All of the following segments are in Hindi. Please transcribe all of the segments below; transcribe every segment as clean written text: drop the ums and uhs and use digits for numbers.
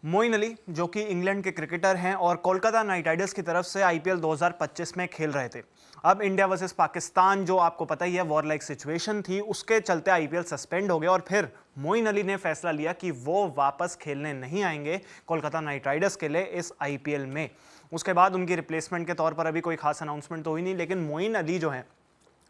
मोइन अली जो कि इंग्लैंड के क्रिकेटर हैं और कोलकाता नाइट राइडर्स की तरफ से आईपीएल 2025 में खेल रहे थे। अब इंडिया वर्सेस पाकिस्तान जो आपको पता ही है वॉर लाइक सिचुएशन थी, उसके चलते आईपीएल सस्पेंड हो गया और फिर मोइन अली ने फैसला लिया कि वो वापस खेलने नहीं आएंगे कोलकाता नाइट राइडर्स के लिए इस आईपीएल में। उसके बाद उनकी रिप्लेसमेंट के तौर पर अभी कोई खास अनाउंसमेंट तो हुई नहीं, लेकिन मोइन अली जो है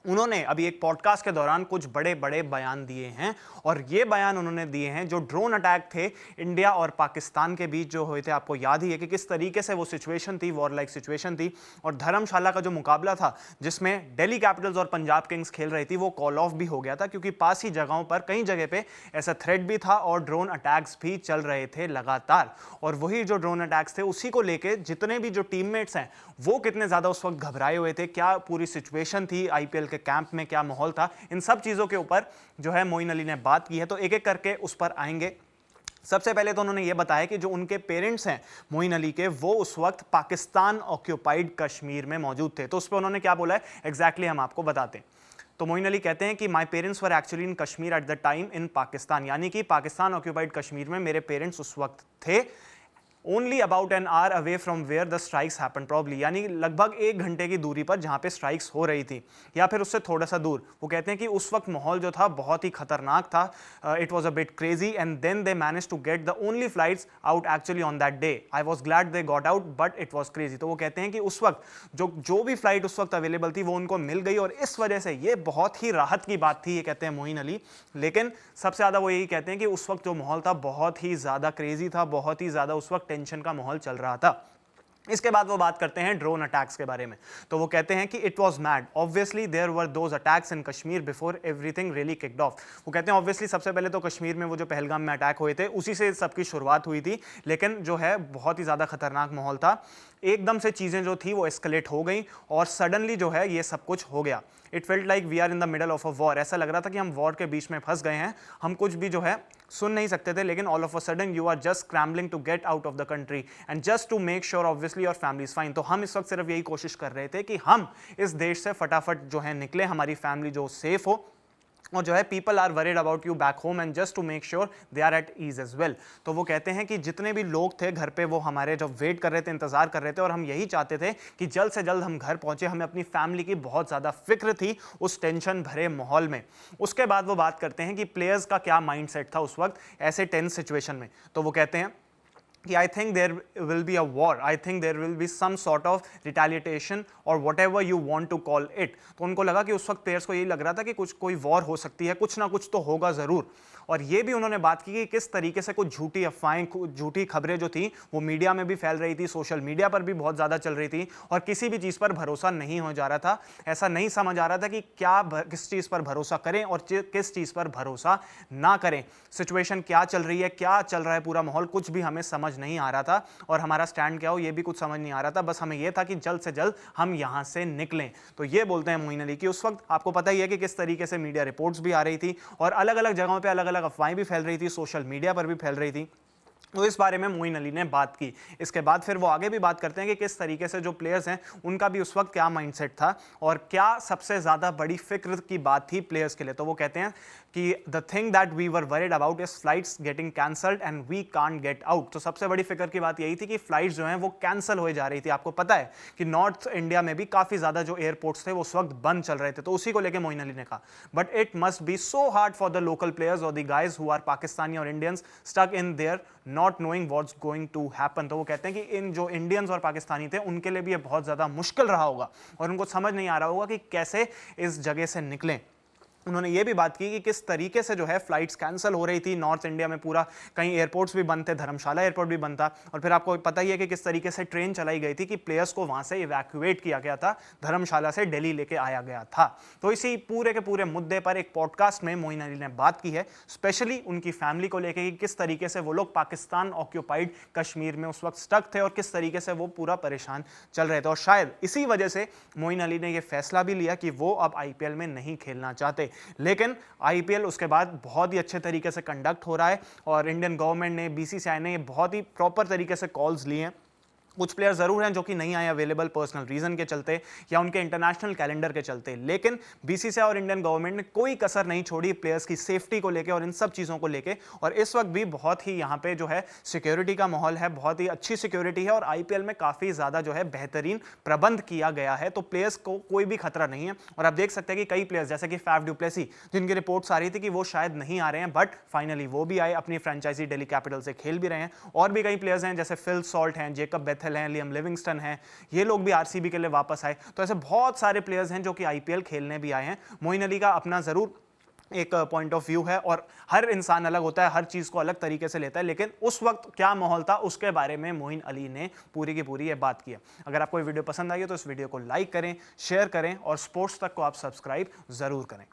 उन्होंने अभी एक पॉडकास्ट के दौरान कुछ बड़े बड़े बयान दिए हैं और ये बयान उन्होंने दिए हैं जो ड्रोन अटैक थे इंडिया और पाकिस्तान के बीच जो हुए थे। आपको याद ही है कि किस तरीके से वो सिचुएशन थी, वॉर लाइक सिचुएशन थी, और धर्मशाला का जो मुकाबला था जिसमें दिल्ली कैपिटल्स और पंजाब किंग्स खेल रही थी वो कॉल ऑफ भी हो गया था क्योंकि पास ही जगहों पर कई जगह पे ऐसा थ्रेट भी था और ड्रोन अटैक्स भी चल रहे थे लगातार। और वही जो ड्रोन अटैक्स थे उसी को लेके जितने भी जो टीममेट्स हैं वो कितने ज्यादा उस वक्त घबराए हुए थे, क्या पूरी सिचुएशन थी आईपीएल के कैंप में, क्या माहौल था, इन सब चीजों के ऊपर जो है मोइन अली ने बात की है। तो एक एक करके उस पर आएंगे। सबसे पहले तो उन्होंने यह बताया कि जो उनके पेरेंट्स हैं मोइन अली के, वो उस वक्त पाकिस्तान ऑक्यूपाइड कश्मीर में मौजूद थे। तो उस पर उन्होंने क्या बोला है एग्जैक्टली हम आपको बताते हैं। तो मोइन अली कहते हैं कि my parents were actually in Kashmir at the time in Pakistan, यानी कि पाकिस्तान ऑक्यूपाइड कश्मीर में मेरे पेरेंट्स उस वक्त थे। Only about an hour away from where the strikes happen probably, यानी लगभग 1 घंटे की दूरी पर जहां पे स्ट्राइक्स हो रही थी या फिर उससे थोड़ा सा दूर। वो कहते हैं कि उस वक्त माहौल जो था बहुत ही खतरनाक था। It was a bit crazy and then they manage to get the only flights out actually on that day. I was glad they got out but it was crazy. तो वो कहते हैं कि उस वक्त जो भी फ्लाइट उस वक्त अवेलेबल थी वो उनको मिल गई और इस वजह से ये बहुत ही राहत की बात थी, ये कहते हैं मोइन अली। लेकिन सबसे ज्यादा वो यही कहते हैं कि उस वक्त जो माहौल था बहुत ही ज्यादा क्रेजी था, बहुत ही ज्यादा उस वक्त टेंशन का माहौल चल रहा था। इसके बाद वो बात करते हैं ड्रोन अटैक्स के बारे में। तो वो कहते हैं कि it was mad, obviously there were those attacks in Kashmir before everything really kicked off. वो कहते हैं ऑब्वियसली सबसे पहले तो कश्मीर में वो जो पहलगाम में अटैक हुए थे उसी से सबकी शुरुआत हुई थी, लेकिन जो है बहुत ही ज्यादा खतरनाक माहौल था। एकदम से चीजें जो थी वो एस्केलेट हो गई और सडनली जो है ये सब कुछ हो गया। It felt like we are in the middle of a war, ऐसा लग रहा था कि हम वॉर के बीच में फंस गए हैं, हम कुछ भी जो है सुन नहीं सकते थे। लेकिन all of a sudden you are just scrambling to get out of the country and just to make sure obviously your family is fine. तो हम इस वक्त सिर्फ यही कोशिश कर रहे थे कि हम इस देश से फटाफट जो है निकले, हमारी फैमिली जो सेफ हो, और जो है people are worried about you back home and just to make sure they are at ease as well. तो वो कहते हैं कि जितने भी लोग थे घर पे वो हमारे जब वेट कर रहे थे, इंतजार कर रहे थे और हम यही चाहते थे कि जल्द से जल्द हम घर पहुंचे। हमें अपनी फैमिली की बहुत ज्यादा फिक्र थी उस टेंशन भरे माहौल में। उसके बाद वो बात करते हैं कि प्लेयर्स का क्या माइंडसेट था उस वक्त ऐसे टेंस सिचुएशन में। तो वो कहते हैं कि I think there will be a war, I think there will be some sort of retaliation or whatever you want to call it। तो उनको लगा कि उस वक्त प्लेयर्स को यही लग रहा था कि कुछ कोई वॉर हो सकती है, कुछ ना कुछ तो होगा जरूर। और ये भी उन्होंने बात की कि किस तरीके से कुछ झूठी अफवाहें, झूठी खबरें जो थी वो मीडिया में भी फैल रही थी, सोशल मीडिया पर भी बहुत ज्यादा चल रही थी और किसी भी चीज पर भरोसा नहीं हो जा रहा था। ऐसा नहीं समझ आ रहा था कि किस चीज पर भरोसा करें और किस चीज पर भरोसा ना करें। सिचुएशन क्या चल रही है, क्या चल रहा है पूरा माहौल, कुछ भी हमें समझ नहीं आ रहा था और हमारा स्टैंड क्या हो ये भी कुछ समझ नहीं आ रहा था। बस हमें यह था कि जल्द से जल्द हम यहां से निकलें। तो ये बोलते हैं मोइन अली कि उस वक्त आपको पता ही है कि किस तरीके से मीडिया रिपोर्ट्स भी आ रही थी और अलग अलग जगहों पे अलग अलग अफवाहें भी फैल रही थी, सोशल मीडिया पर भी फैल रही थी। तो इस बारे में मोइन अली ने बात की। इसके बाद फिर वो आगे भी बात करते हैं कि किस तरीके से जो प्लेयर्स हैं उनका भी उस वक्त क्या माइंडसेट था और क्या सबसे ज्यादा बड़ी फिक्र की बात थी प्लेयर्स के लिए। तो वो कहते हैं कि the thing that we were worried about is flights getting cancelled and we can't get out. तो सबसे बड़ी फिक्र की बात यही थी कि फ्लाइट्स जो हैं वो कैंसिल हो जा रही थी। आपको पता है कि नॉर्थ इंडिया में भी काफी ज्यादा जो एयरपोर्ट्स थे वो उस वक्त बंद चल रहे थे। तो उसी को लेकर मोइन अली ने कहा but it must be so hard for the local players और the guys who are Pakistani और Indians stuck in there not knowing what's going to happen. तो वो कहते हैं कि इन जो इंडियंस और पाकिस्तानी थे उनके लिए भी ये बहुत ज्यादा मुश्किल रहा होगा और उनको समझ नहीं आ रहा होगा कि कैसे इस जगह से निकलें। उन्होंने ये भी बात की कि किस तरीके से जो है फ्लाइट्स कैंसिल हो रही थी नॉर्थ इंडिया में, पूरा कई एयरपोर्ट्स भी बंद थे, धर्मशाला एयरपोर्ट भी बंद था और फिर आपको पता ही है कि किस तरीके से ट्रेन चलाई गई थी कि प्लेयर्स को वहां से इवैक्यूएट किया गया था, धर्मशाला से दिल्ली लेके आया गया था। तो इसी पूरे के पूरे मुद्दे पर एक पॉडकास्ट में मोइन अली ने बात की है, स्पेशली उनकी फैमिली को लेकर कि किस तरीके से वो लोग पाकिस्तान ऑक्यूपाइड कश्मीर में उस वक्त स्टक थे और किस तरीके से वो पूरा परेशान चल रहे थे। और शायद इसी वजह से मोइन अली ने यह फैसला भी लिया कि वो अब आईपीएल में नहीं खेलना चाहते। लेकिन आईपीएल उसके बाद बहुत ही अच्छे तरीके से कंडक्ट हो रहा है और इंडियन गवर्नमेंट ने, बीसीसीआई ने बहुत ही प्रॉपर तरीके से कॉल्स लिए हैं कुछ प्लेयर जरूर हैं जो कि नहीं आए अवेलेबल पर्सनल रीजन के चलते या उनके इंटरनेशनल कैलेंडर के चलते, लेकिन बीसीसीआई और इंडियन गवर्नमेंट ने कोई कसर नहीं छोड़ी प्लेयर्स की सेफ्टी को लेकर और इन सब चीजों को लेकर। और इस वक्त भी बहुत ही यहाँ पे जो है सिक्योरिटी का माहौल है, बहुत ही अच्छी सिक्योरिटी है और आईपीएल में काफी ज्यादा जो है बेहतरीन प्रबंध किया गया है, तो प्लेयर्स को कोई भी खतरा नहीं है। और आप देख सकते हैं कि कई प्लेयर्स जैसे कि फैफ डु प्लेसी, जिनकी रिपोर्ट्स आ रही थी कि वो शायद नहीं आ रहे हैं, बट फाइनली वो भी आए, अपनी फ्रेंचाइजी दिल्ली कैपिटल से खेल भी रहे हैं। और भी कई प्लेयर्स हैं जैसे फिल सॉल्ट हैं, जेकब बेथेल हैं, लियम लिविंगस्टन हैं, ये लोग भी आरसीबी के लिए वापस आए। तो ऐसे बहुत सारे प्लेयर्स हैं जो कि आईपीएल खेलने भी आए हैं। मोइन अली का अपना जरूर एक पॉइंट ऑफ व्यू है और हर इंसान अलग होता है, हर चीज को अलग तरीके से लेता है, लेकिन उस वक्त क्या माहौल था उसके बारे में मोइन अली ने पूरी की पूरी ये बात की है। अगर आपको ये वीडियो पसंद आई है तो इस वीडियो को लाइक करें, शेयर करें और स्पोर्ट्स तक को आप सब्सक्राइब जरूर करें।